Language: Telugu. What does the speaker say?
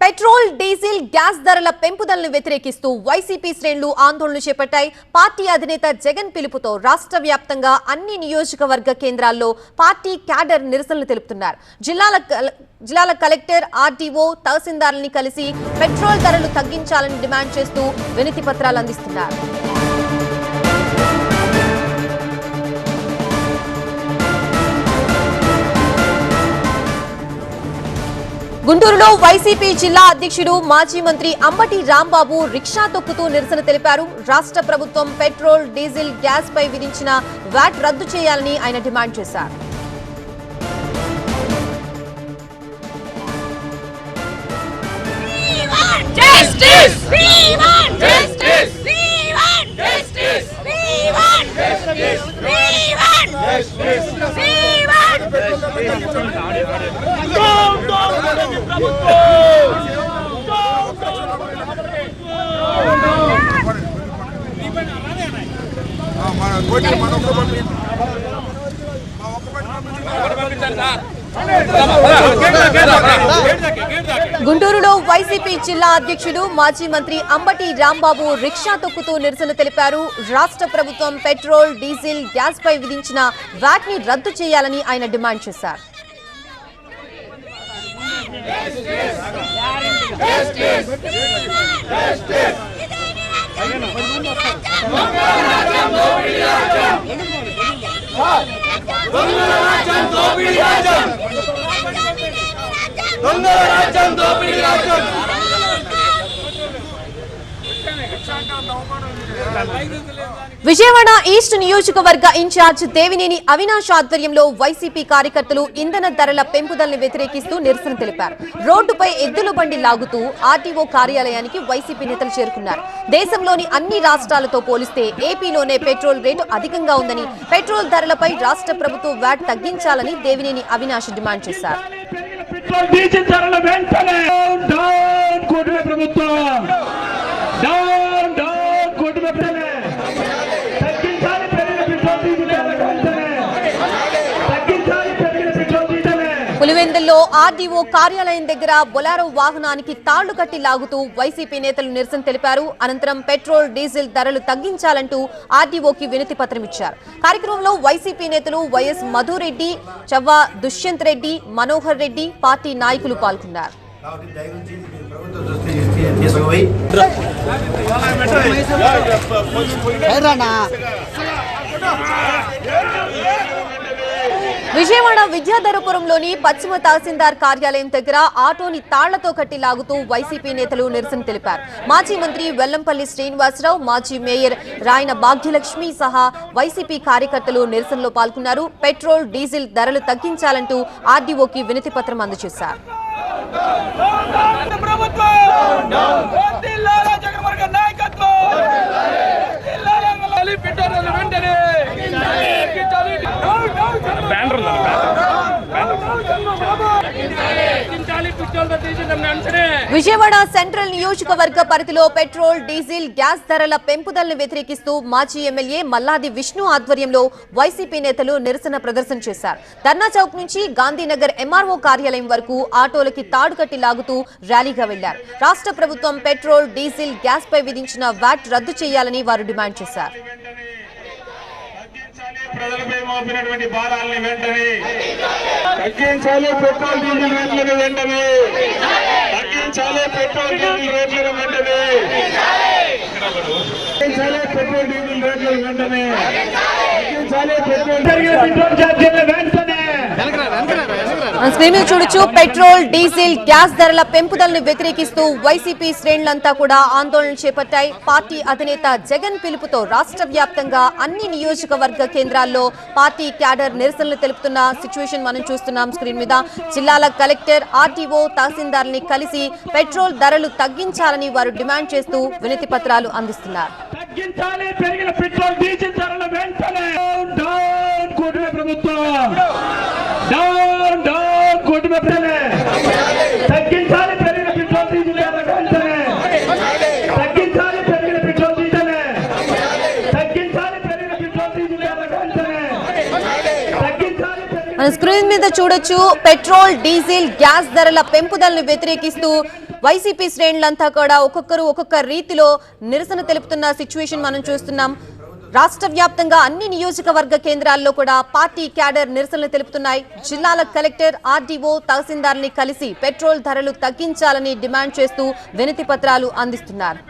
పెట్రోల్ డీజిల్ గ్యాస్ ధరల పెంపుదలను వ్యతిరేకిస్తూ వైసీపీ శ్రేణులు ఆందోళనలు చేపట్టాయి. పార్టీ అధినేత జగన్ పిలుపుతో రాష్ట్ర వ్యాప్తంగా అన్ని నియోజకవర్గ కేంద్రాల్లో పార్టీ క్యాడర్ నిరసనలు తెలుపుతున్నారు. జిల్లాల కలెక్టర్, ఆర్డీఓ, తహసీల్దార్లని కలిసి పెట్రోల్ ధరలు తగ్గించాలని డిమాండ్ చేస్తూ వినతి పత్రాలు అందిస్తున్నారు. గుంటూరులో వైసీపీ జిల్లా అధ్యక్షుడు మాజీ మంత్రి అంబటి రాంబాబు రిక్షా తొక్కుతూ నిరసన తెలిపారు. రాష్ట్ర ప్రభుత్వం పెట్రోల్, డీజిల్, గ్యాస్ పై విధించిన వ్యాట్ రద్దు చేయాలని ఆయన డిమాండ్ చేశారు. గుంటూరులో వైసీపీ జిల్లా అధ్యక్షుడు మాజీ మంత్రి అంబటి రాంబాబు రిక్షా తొక్కుతూ నిరసన తెలిపారు. రాష్ట్ర ప్రభుత్వం పెట్రోల్, డీజిల్, గ్యాస్ పై విధించిన వ్యాట్ ని రద్దు చేయాలని ఆయన డిమాండ్ చేశారు. విజయవాడ ఈస్ట్ నియోజకవర్గ ఇన్ఛార్జ్ దేవినేని అవినాష్ ఆధ్వర్యంలో వైసీపీ కార్యకర్తలు ఇంధన ధరల పెంపుదలను వ్యతిరేకిస్తూ నిరసన తెలిపారు. రోడ్డుపై ఎద్దుల బండి లాగుతూ ఆర్టీఓ కార్యాలయానికి వైసీపీ నేతలు చేరుకున్నారు. దేశంలోని అన్ని రాష్ట్రాలతో పోలిస్తే ఏపీలోనే పెట్రోల్ రేటు అధికంగా ఉందని, పెట్రోల్ ధరలపై రాష్ట్ర ప్రభుత్వం వ్యాట్ తగ్గించాలని దేవినేని అవినాష్ డిమాండ్ చేశారు. పులివెందుల్లో ఆర్డీఓ కార్యాలయం దగ్గర బొలారో వాహనానికి తాళ్లు కట్టి లాగుతూ వైసీపీ నేతలు నిరసన తెలిపారు. అనంతరం పెట్రోల్, డీజిల్ ధరలు తగ్గించాలంటూ ఆర్డీఓకి వినతి పత్రం ఇచ్చారు. కార్యక్రమంలో వైసీపీ నేతలు వైఎస్ మధురెడ్డి, చవ్వ దుష్యంత్ రెడ్డి, మనోహర్ రెడ్డి, పార్టీ నాయకులు పాల్గొన్నారు. విజయవాడ విద్యాధరపురంలోని పశ్చిమ తహసీల్దార్ కార్యాలయం దగ్గర ఆటోని తాళ్లతో కట్టి లాగుతూ వైసీపీ నేతలు నిరసన తెలిపారు. మాజీ మంత్రి వెల్లంపల్లి శ్రీనివాసరావు, మాజీ మేయర్ రాయన భాగ్యలక్ష్మి సహా వైసీపీ కార్యకర్తలు నిరసనలో పాల్గొన్నారు. పెట్రోల్, డీజిల్ ధరలు తగ్గించాలంటూ ఆర్డీఓకి వినతి పత్రం అందజేశారు. విజయవాడ సెంట్రల్ నియోజకవర్గ పరిధిలో పెట్రోల్, డీజిల్, గ్యాస్ ధరల పెంపుదలను వ్యతిరేకిస్తూ మాజీ ఎమ్మెల్యే మల్లాది విష్ణు ఆధ్వర్యంలో వైసీపీ నేతలు నిరసన ప్రదర్శన చేశారు. ధర్నా చౌక్ నుంచి గాంధీనగర్ ఎంఆర్ఓ కార్యాలయం వరకు ఆటోలకి తాడు కట్టి లాగుతూ ర్యాలీగా వెళ్లారు. రాష్ట్ర ప్రభుత్వం పెట్రోల్, డీజిల్, గ్యాస్ పై విధించిన వ్యాట్ రద్దు చేయాలని వారు డిమాండ్ చేశారు. ప్రజలపై మోపినటువంటి భారాలను వెంటనే తగ్గించాలి. పెట్రోల్, డీజిల్ రేట్లను వెంటనే తగ్గించాలి. పెట్రోల్, డీజిల్ రేట్లను వెంటనే తగ్గించాలి. పెట్రోల్, డీజిల్ రేట్లను వెంటనే తగ్గించాలి. పెట్రోల్ ఛార్జీలను వెంటనే చూడొచ్చు. పెట్రోల్, డీజిల్, గ్యాస్ ధరల పెంపుదలను వ్యతిరేకిస్తూ వైసీపీ శ్రేణులంతా కూడా ఆందోళన చేపట్టాయి. పార్టీ అధినేత జగన్ పిలుపుతో రాష్ట్ర వ్యాప్తంగా అన్ని నియోజకవర్గ కేంద్రాల్లో పార్టీ క్యాడర్ నిరసనలు తెలుపుతున్న సిచ్యువేషన్ మనం చూస్తున్నాం స్క్రీన్ మీద. జిల్లాల కలెక్టర్, ఆర్డీఓ, తహసీల్దార్ని కలిసి పెట్రోల్ ధరలు తగ్గించాలని వారు డిమాండ్ చేస్తూ వినతి పత్రాలు అందిస్తున్నారు. మన స్క్రీన్ మీద చూడొచ్చు పెట్రోల్ డీజిల్ గ్యాస్ ధరల పెంపుదలను వ్యతిరేకిస్తూ వైసీపీ శ్రేణులంతా కూడా ఒక్కొక్క రీతిలో నిరసన తెలుపుతున్న సిచ్యువేషన్ మనం చూస్తున్నాం. రాష్ట్ర వ్యాప్తంగా అన్ని నియోజకవర్గ కేంద్రాల్లో కూడా పార్టీ క్యాడర్ నిరసనలు తెలుపుతున్నాయి. జిల్లాల కలెక్టర్, ఆర్డీఓ, తహసీల్దార్ని కలిసి పెట్రోల్ ధరలు తగ్గించాలని డిమాండ్ చేస్తూ వినతి పత్రాలు అందిస్తున్నారు.